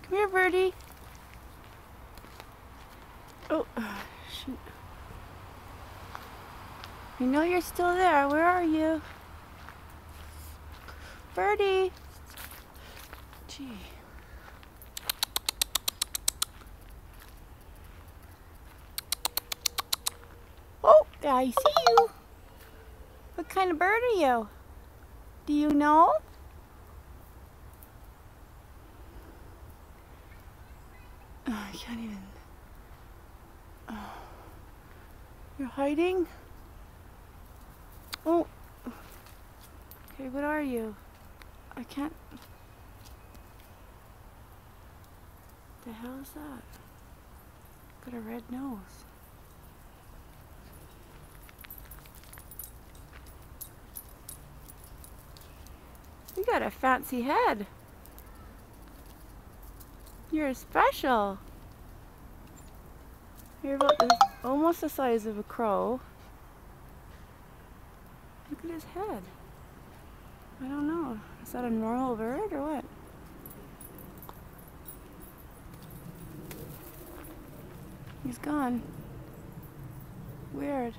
Come here, birdie. Oh, shoot. I know you're still there. Where are you? Birdie. Gee. Oh, I see you. What kind of bird are you? Do you know? Oh, I can't even. Oh. You're hiding? Oh. Okay, what are you? I can't. The hell is that? Got a red nose. You got a fancy head. You're special. You're about almost the size of a crow. Look at his head. I don't know. Is that a normal bird or what? He's gone. Weird.